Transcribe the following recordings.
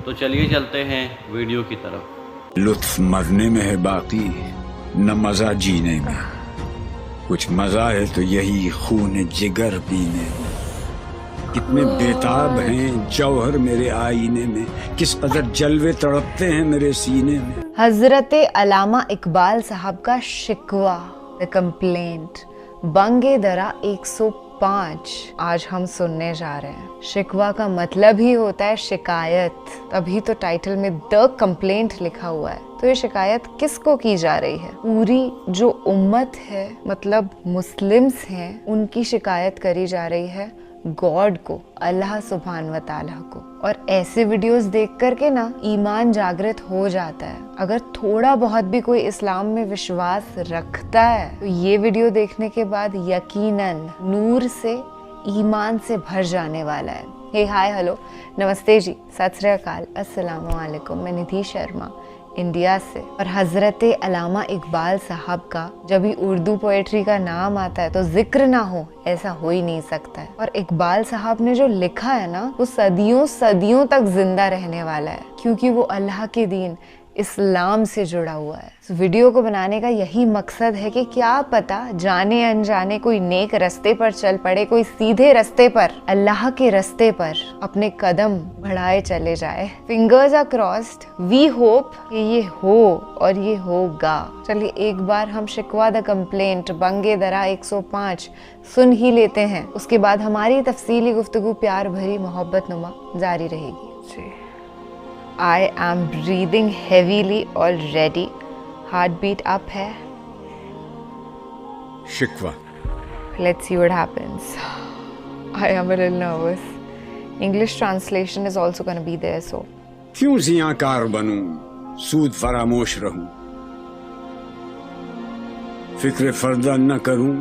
تو چلیے چلتے ہیں ویڈیو کی طرف۔ لطف مرنے میں ہے باقی نہ مزہ جینے میں، کچھ مزہ ہے تو یہی خون جگر پینے میں۔ کتنے بیتاب ہیں جوہر میرے آئینے میں، کس قدر جلوے تڑپتے ہیں میرے سینے میں۔ حضرت علامہ اقبال صاحب کا شکوہ، The Complaint، بنگ درا 105 آج ہم سننے جا رہے ہیں۔ شکوہ کا مطلب ہی ہوتا ہے شکایت، تبھی تو ٹائٹل میں The Complaint لکھا ہوا ہے۔ تو یہ شکایت کس کو کی جا رہی ہے؟ پوری جو امت ہے، مطلب مسلمز ہیں، ان کی شکایت کری جا رہی ہے گاڈ کو، اللہ سبحان و تعالیٰ کو۔ اور ایسے ویڈیوز دیکھ کر کے نا ایمان جاگرت ہو جاتا ہے۔ اگر تھوڑا بہت بھی کوئی اسلام میں وشواس رکھتا ہے تو یہ ویڈیو دیکھنے کے بعد یقیناً نور سے، ایمان سے بھر جانے والا ہے۔ ہے ہائے ہلو نمستے جی، ست سری اکال، السلام علیکم، میں ندھی شرما انڈیا سے۔ اور حضرت علامہ اقبال صاحب کا جب ہی اردو پوئٹری کا نام آتا ہے تو ذکر نہ ہو ایسا ہو ہی نہیں سکتا ہے۔ اور اقبال صاحب نے جو لکھا ہے نا وہ صدیوں صدیوں تک زندہ رہنے والا ہے، کیونکہ وہ اللہ کے دین اسلام سے جڑا ہوا ہے۔ ویڈیو کو بنانے کا یہی مقصد ہے کہ کیا پتا جانے انجانے کوئی نیک رستے پر چل پڑے، کوئی سیدھے رستے پر، اللہ کے رستے پر اپنے قدم بڑھائے چلے جائے۔ Fingers are crossed, we hope کہ یہ ہو اور یہ ہوگا۔ چلیے ایک بار ہم شکوہ دا کمپلینٹ بنگ درا 105 سن ہی لیتے ہیں، اس کے بعد ہماری تفصیلی گفتگو پیار بھری محبت نما جاری رہے گی۔ I am breathing heavily already. Heart beat up ہے۔ شکوہ Let's see what happens. I am a little nervous. English translation is also going to be there, so. کیوں زیاں کار بنوں، سود فراموش رہوں، فکر فردہ نہ کروں،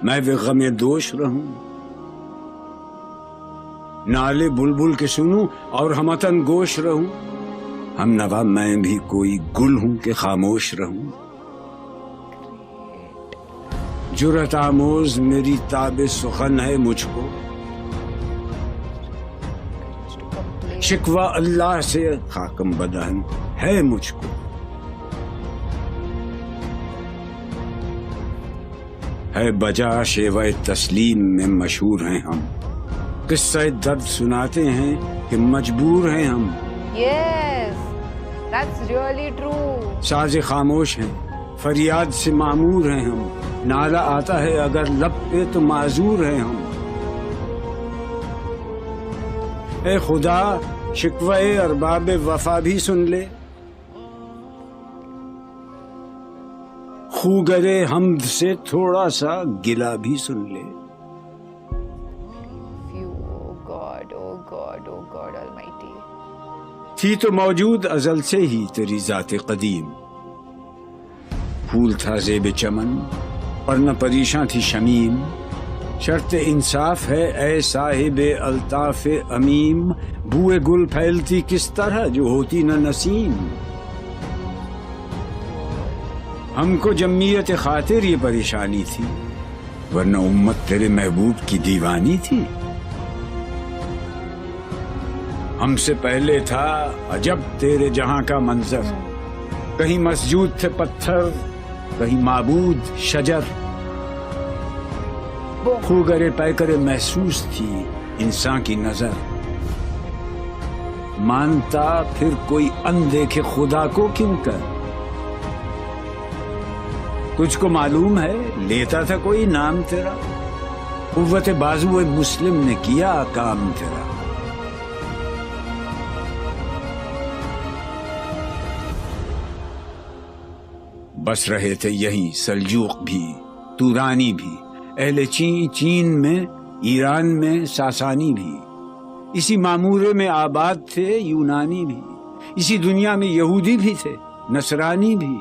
میں بھی غم دوش رہوں، نالے بلبل کے سنوں اور ہمتن گوش رہوں، ہم نوا میں بھی کوئی گل ہوں کہ خاموش رہوں، جرأت آموز میری تاب سخن ہے مجھ کو، شکوہ اللہ سے خاکم بدہن ہے مجھ کو، ہے بجا شیوہ تسلیم میں مشہور ہیں ہم، قصہ درد سناتے ہیں کہ مجبور ہیں ہم، Yes, that's really true. ساز خاموش ہیں، فریاد سے معمور ہیں ہم، نعرہ آتا ہے اگر لب پہ تو معذور ہیں ہم، اے خدا شکوہ ارباب وفا بھی سن لے، خوگرے حمد سے تھوڑا سا گلہ بھی سن لے، Oh God Almighty. تھی تو موجود ازل سے ہی تیری ذات قدیم، پھول تھا زیب چمن ورنہ پریشاں تھی شمیم، شرط انصاف ہے اے صاحب الطاف امیم، بوئے گل پھیلتی کس طرح جو ہوتی نہ نسیم، ہم کو جمعیت خاطر یہ پریشانی تھی ورنہ امت تیرے محبوب کی دیوانی تھی، ہم سے پہلے تھا عجب تیرے جہاں کا منظر، کہیں مسجود تھے پتھر کہیں معبود شجر، خوگرے پیکرے محسوس تھی انسان کی نظر، مانتا پھر کوئی اندیکھے خدا کو کیوں کر، تجھ کو معلوم ہے لیتا تھا کوئی نام تیرا، قوت بازو مسلم نے کیا کام تیرا، بس رہے تھے یہیں سلجوق بھی تورانی بھی، اہل چین میں ایران میں ساسانی بھی، اسی معمورے میں آباد تھے یونانی بھی، اسی دنیا میں یہودی بھی تھے نصرانی بھی،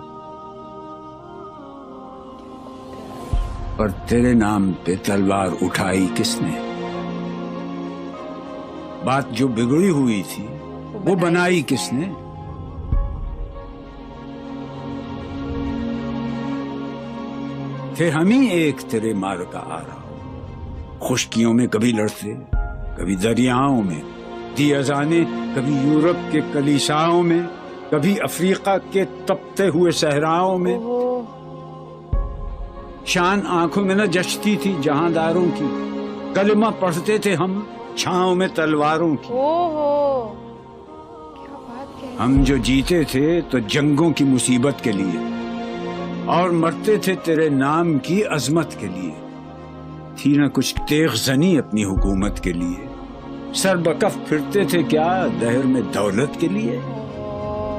پر تیرے نام پہ تلوار اٹھائی کس نے، بات جو بگڑی ہوئی تھی وہ بنائی کس نے، تھے ہم ہی ایک تیرے مار کا آ رہا، خشکیوں میں کبھی لڑتے کبھی دریاؤں میں، دی اذانیں کبھی یورپ کے کلیساؤں میں، کبھی افریقہ کے تپتے ہوئے صحراؤں میں. شان آنکھوں میں نہ جچتی تھی جہانداروں کی، کلمہ پڑھتے تھے ہم چھاؤں میں تلواروں کی. ہم جو جیتے تھے تو جنگوں کی مصیبت کے لیے، اور مرتے تھے تیرے نام کی عظمت کے لیے. تھی نہ کچھ تیغ زنی اپنی حکومت کے لیے، سر بکف پھرتے تھے کیا دہر میں دولت کے لیے.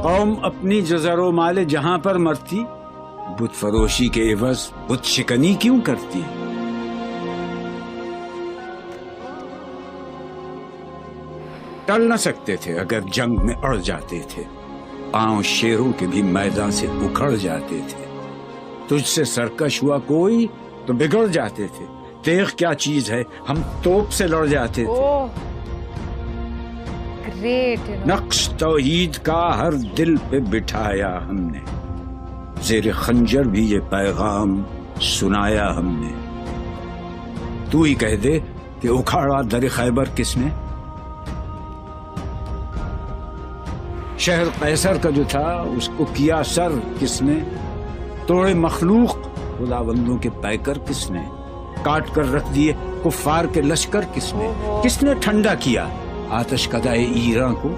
قوم اپنی جزر و مال جہاں پر مرتی، بت فروشی کے عوض بت شکنی کیوں کرتی. ٹل نہ سکتے تھے اگر جنگ میں اڑ جاتے تھے، پاؤں شیروں کے بھی میدان سے اکھڑ جاتے تھے. تجھ سے سرکش ہوا کوئی تو بگڑ جاتے تھے. تیغ کیا چیز ہے، ہم توپ سے لڑ جاتے تھے. نقش توحید کا ہر دل پہ بٹھایا ہم نے، زیر خنجر بھی یہ پیغام سنایا ہم نے. تو ہی کہہ دے کہ اکھاڑا در خیبر کس نے. شہر قیصر کا جو تھا اس کو کیا سر کس نے. توڑے مخلوق خداوندوں کے پیکر کس نے. کاٹ کر رکھ دیے کفار کے لشکر کس نے. کس نے ٹھنڈا کیا آتش کدائے ایراں کو.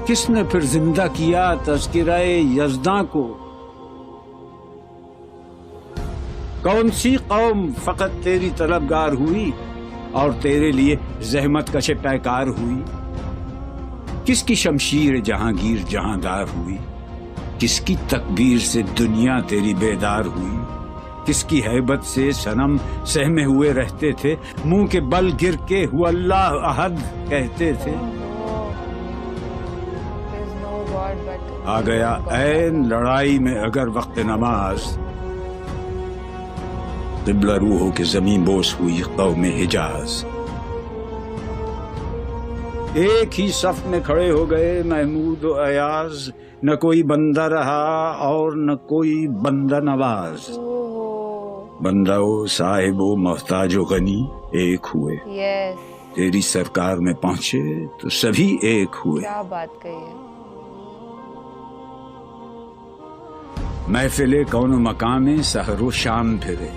کس نے پھر زندہ کیا تذکرہ یزداں کو. کون سی قوم فقط تیری طلبگار ہوئی اور تیرے لیے زحمت کش پیکار ہوئی. کس کی شمشیر جہانگیر جہاندار ہوئی. کس کی تکبیر سے دنیا تیری بیدار ہوئی. کس کی ہیبت سے صنم سہمے ہوئے رہتے تھے، منہ کے بل گر کے ہوا اللہ احد کہتے تھے. آ گیا عین لڑائی میں اگر وقت نماز، قبلہ روحوں کے زمین بوس ہوئی قوم حجاز. ایک ہی صف میں کھڑے ہو گئے محمود و ایاز، نہ کوئی بندہ رہا اور نہ کوئی بندہ نواز. بندہ و صاحب و محتاج و غنی ایک ہوئے. تیری سرکار میں پہنچے تو سبھی ایک ہوئے. کیا بات کہی ہے. محفل کون و مقام سحر و شام پھرے،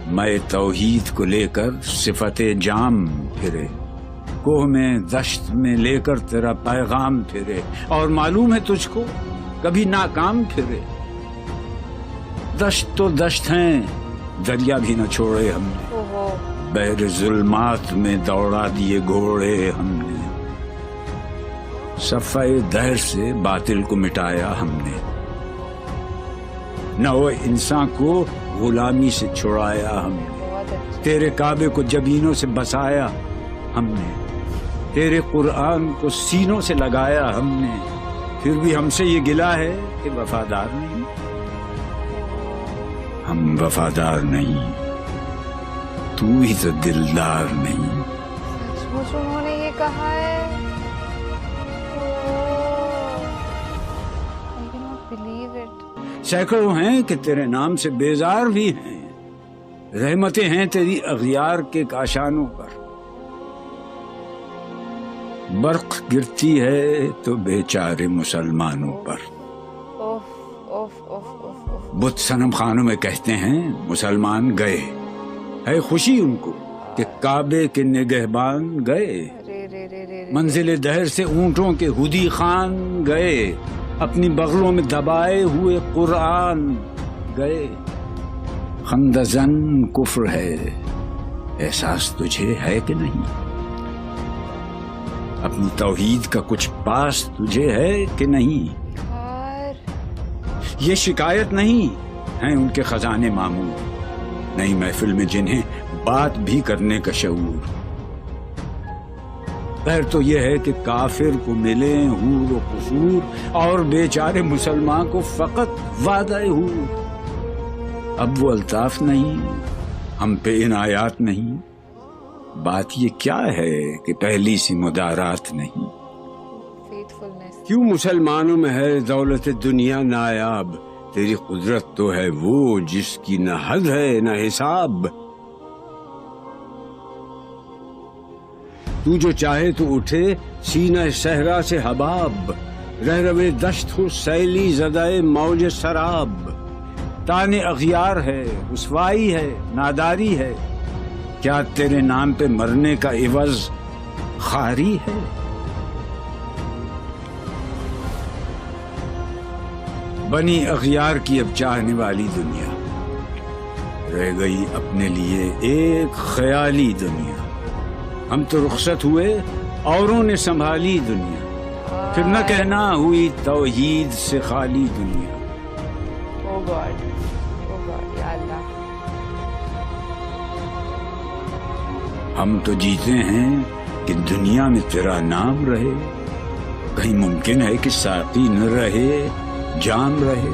میں توحید کو لے کر صفت جام پھرے. کوہ میں دشت میں لے کر تیرا پیغام پھرے، اور معلوم ہے تجھ کو کبھی ناکام پھرے. دشت تو دشت ہیں دریا بھی نہ چھوڑے ہم نے، بحر ظلمات میں دوڑا دیے گھوڑے ہم نے. صفحہ دہر سے باطل کو مٹایا ہم نے، نو انسان کو غلامی سے چھڑایا ہم نے. تیرے کعبے کو جبینوں سے بسایا ہم نے، تیرے قرآن کو سینوں سے لگایا ہم نے. پھر بھی ہم سے یہ گلہ ہے کہ وفادار نہیں. ہم وفادار نہیں، تو ہی تو دلدار نہیں. سچ مچ انہوں نے یہ کہا ہے. I cannot believe it. سینکڑوں ہیں کہ تیرے نام سے بیزار بھی ہیں، رحمتیں ہیں تیری اغیار کے کاشانوں پر. برق گرتی ہے تو بیچارے مسلمانوں پر. بت صنم خانوں میں کہتے ہیں مسلمان گئے، ہے خوشی ان کو کہ کعبے کے نگہبان گئے. منزل دہر سے اونٹوں کے ہدی خان گئے، اپنی بغلوں میں دبائے ہوئے قرآن گئے. خندزن کفر ہے، احساس تجھے ہے کہ نہیں. اپنی توحید کا کچھ پاس تجھے ہے کہ نہیں. یہ شکایت نہیں ہیں ان کے خزانے معمور، نہیں محفل میں جنہیں بات بھی کرنے کا شعور. خیر تو یہ ہے کہ کافر کو ملے حور و قصور، اور بیچارے مسلمان کو فقط وعدہ حور. اب وہ الطاف نہیں، ہم پہ عنایات نہیں. بات یہ کیا ہے کہ پہلی سی مدارات نہیں. کیوں مسلمانوں میں ہے دولت دنیا نایاب، تیری قدرت تو ہے وہ جس کی نہ حد ہے نہ حساب. تو جو چاہے تو اٹھے سینہ صحرا سے حباب، رہ روے دشت ہو سیلی زدائے موج سراب، تانے اغیار ہے، رسوائی ہے، ناداری ہے، کیا تیرے نام پہ مرنے کا عوض خاری ہے؟ بنی اغیار کی اب چاہنے والی دنیا، رہ گئی اپنے لیے ایک خیالی دنیا، ہم تو رخصت ہوئے اوروں نے سنبھالی دنیا، پھر نہ کہنا ہوئی توحید سے خالی دنیا۔ او گاڈ یا اللہ، ہم تو جیتے ہیں کہ دنیا میں تیرا نام رہے، کہیں ممکن ہے کہ ساقی نہ رہے جام رہے؟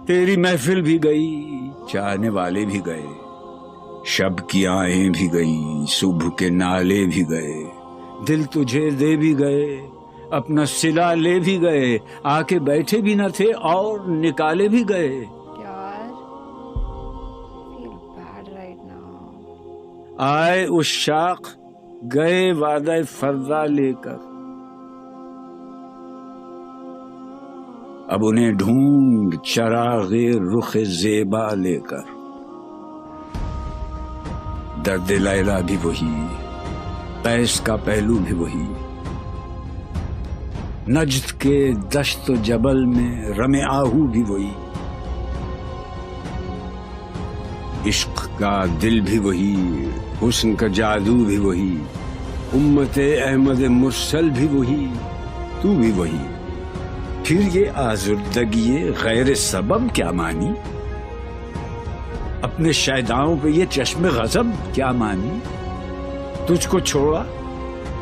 تیری محفل بھی گئی، چاہنے والے بھی گئے، شب کی آہیں بھی گئیں، صبح کے نالے بھی گئے، دل تجھے دے بھی گئے، اپنا صلہ لے بھی گئے، آ کے بیٹھے بھی نہ تھے اور نکالے بھی گئے۔ یار feel bad right now. آئے اس شاخ گئے وعدہ فردا لے کر، اب انہیں ڈھونڈ چراغ رخ زیبا لے کر، درد لیلا بھی وہی، قیس کا پہلو بھی وہی، نجد کے دشت و جبل میں رم آہو بھی وہی، عشق کا دل بھی وہی، حسن کا جادو بھی وہی، امت احمد مرسل بھی وہی، تو بھی وہی، پھر یہ آزردگی غیر سبب کیا مانی، اپنے شیداؤں پہ یہ چشم غضب کیا مانی، تجھ کو چھوڑا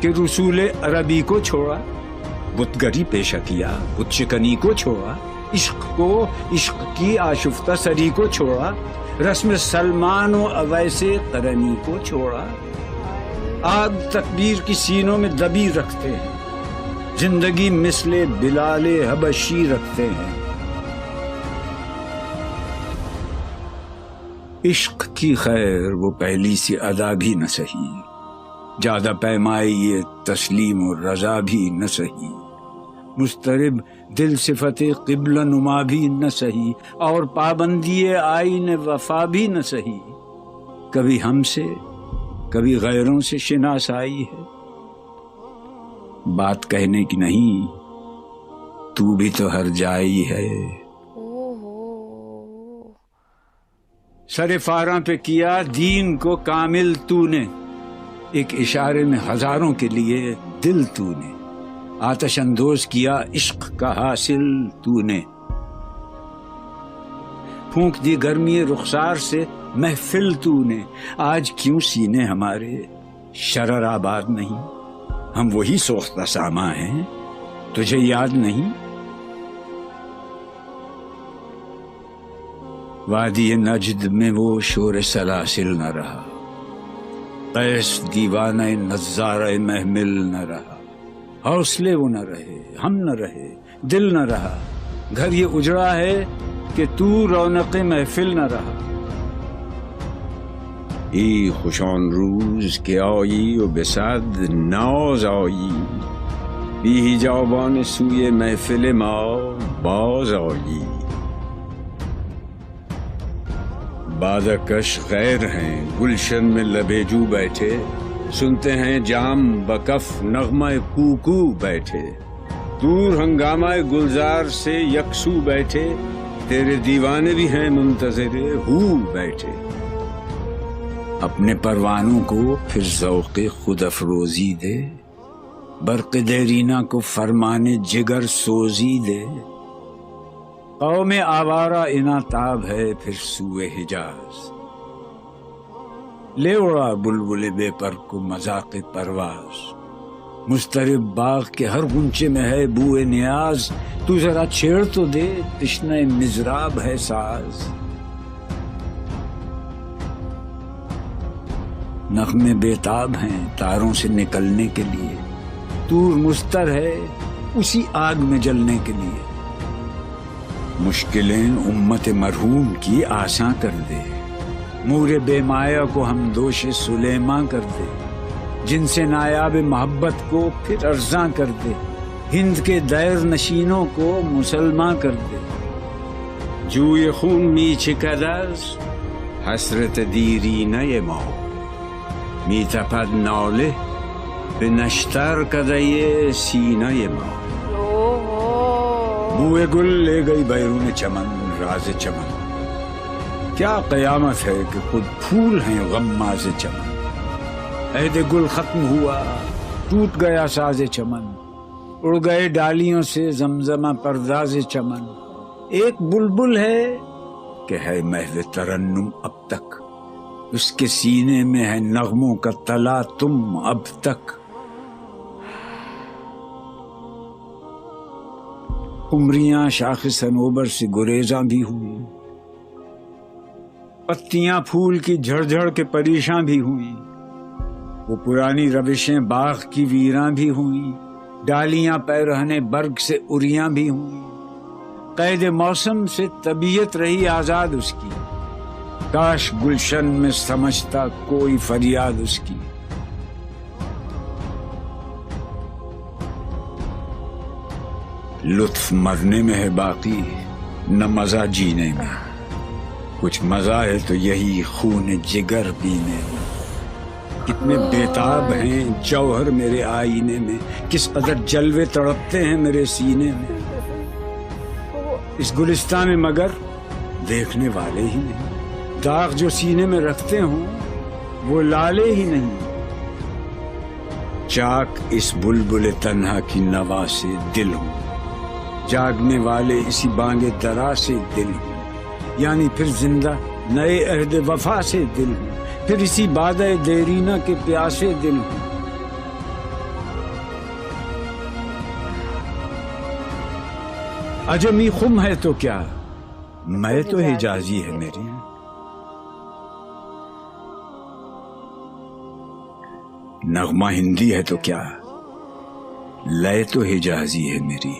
کہ رسول عربی کو چھوڑا، بت گری پیشہ کیا، بت شکنی کو چھوڑا، عشق کو، عشق کی آشفتہ سری کو چھوڑا، رسم سلمان و اویس قرنی کو چھوڑا، آگ تکبیر کی سینوں میں دبی رکھتے ہیں، زندگی مثل بلال حبشی رکھتے ہیں، عشق کی خیر وہ پہلی سی ادا بھی نہ سہی، زیادہ پیمائی یہ تسلیم و رضا بھی نہ سہی، مضطرب دل صفت قبلہ نما بھی نہ سہی، اور پابندی آئین وفا بھی نہ سہی، کبھی ہم سے کبھی غیروں سے شناسائی ہے، بات کہنے کی نہیں، تو بھی تو ہر جائی ہے، سر فاراں پہ کیا دین کو کامل تو نے، ایک اشارے میں ہزاروں کے لیے دل تو نے، آتش اندوز کیا عشق کا حاصل تو نے، پھونک دی گرمی رخسار سے محفل تو نے، آج کیوں سینے ہمارے شرر آباد نہیں، ہم وہی سوختہ ساما ہیں، تجھے یاد نہیں، وادی نجد میں وہ شور سلاسل نہ رہا، قیس دیوانہ نظارہ محمل نہ رہا، حوصلے وہ نہ رہے، ہم نہ رہے، دل نہ رہا، گھر یہ اجڑا ہے کہ تو رونق محفل نہ رہا، ای خوشان روز کے آئی و بسد ناز آئی، بی جوابان سوی محفل ما باز آئی، بادکش غیر ہیں گلشن میں لبیجو بیٹھے، سنتے ہیں جام بکف نغمہ کوکو بیٹھے، دور ہنگامہ گلزار سے یکسو بیٹھے، تیرے دیوانے بھی ہیں منتظر ہو بیٹھے، اپنے پروانوں کو پھر ذوق خود افروزی دے، برق دیرینہ کو فرمانے جگر سوزی دے، قوم آوارہ اناتاب ہے پھر سوئے حجاز، لے اڑا بلبل بے پر کو مذاق پرواز، مضطرب باغ کے ہر گنچے میں ہے بوئے نیاز، تو ذرا چھیڑ تو دے تشنہ مضراب ہے ساز، نغمے بےتاب ہیں تاروں سے نکلنے کے لیے، طور مستر ہے اسی آگ میں جلنے کے لیے، مشکلیں امت مرحوم کی آساں کر دے، مور بے مایا کو ہم دوش سلیماں کر دے، جن سے نایاب محبت کو پھر ارزاں کر دے، ہند کے دیر نشینوں کو مسلمان کر دے، جوی خون می چکد از حسرت دیرینه ما، می تپد ناله به نشتر کده سینه ما، بوئے گل لے گئی بیرون چمن راز چمن، کیا قیامت ہے کہ خود پھول ہیں غماز چمن، عہد گل ختم ہوا ٹوٹ گیا ساز چمن، اڑ گئے ڈالیوں سے زمزمہ پرداز چمن، ایک بلبل ہے کہ ہے محو ترنم اب تک، اس کے سینے میں ہے نغموں کا تلا تم اب تک، عمریاں شاخ صنوبر سے گریزاں بھی ہوئی، پتیاں پھول کی جھڑ جھڑ کے پریشاں بھی ہوئیں، وہ پرانی روشیں باغ کی ویراں بھی ہوئیں، ڈالیاں پیرہنے برگ سے اریاں بھی ہوئیں، قید موسم سے طبیعت رہی آزاد اس کی، کاش گلشن میں سمجھتا کوئی فریاد اس کی، لطف مرنے میں ہے باقی نہ مزہ جینے میں، کچھ مزہ ہے تو یہی خون جگر پینے میں، کتنے بیتاب ہیں جوہر میرے آئینے میں، کس قدر جلوے تڑپتے ہیں میرے سینے میں، اس گلستان میں مگر دیکھنے والے ہی نہیں، داغ جو سینے میں رکھتے ہوں وہ لالے ہی نہیں، چاک اس بلبل تنہا کی نوا سے دل ہوں، جاگنے والے اسی بانگ درا سے دل ہوں، یعنی پھر زندہ نئے عہد وفا سے دل ہوں، پھر اسی بادہ دیرینہ کے پیاسے دل ہوں، عجمی خم ہے تو کیا میں تو حجازی ہے میری، نغمہ ہندی ہے تو کیا لے تو حجازی ہے میری۔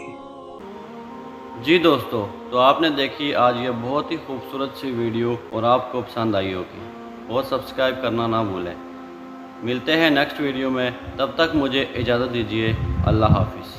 جی دوستو، تو آپ نے دیکھی آج یہ بہت ہی خوبصورت سی ویڈیو اور آپ کو پسند آئی ہوگی، اور سبسکرائب کرنا نہ بھولیں۔ ملتے ہیں نیکسٹ ویڈیو میں، تب تک مجھے اجازت دیجیے، اللہ حافظ۔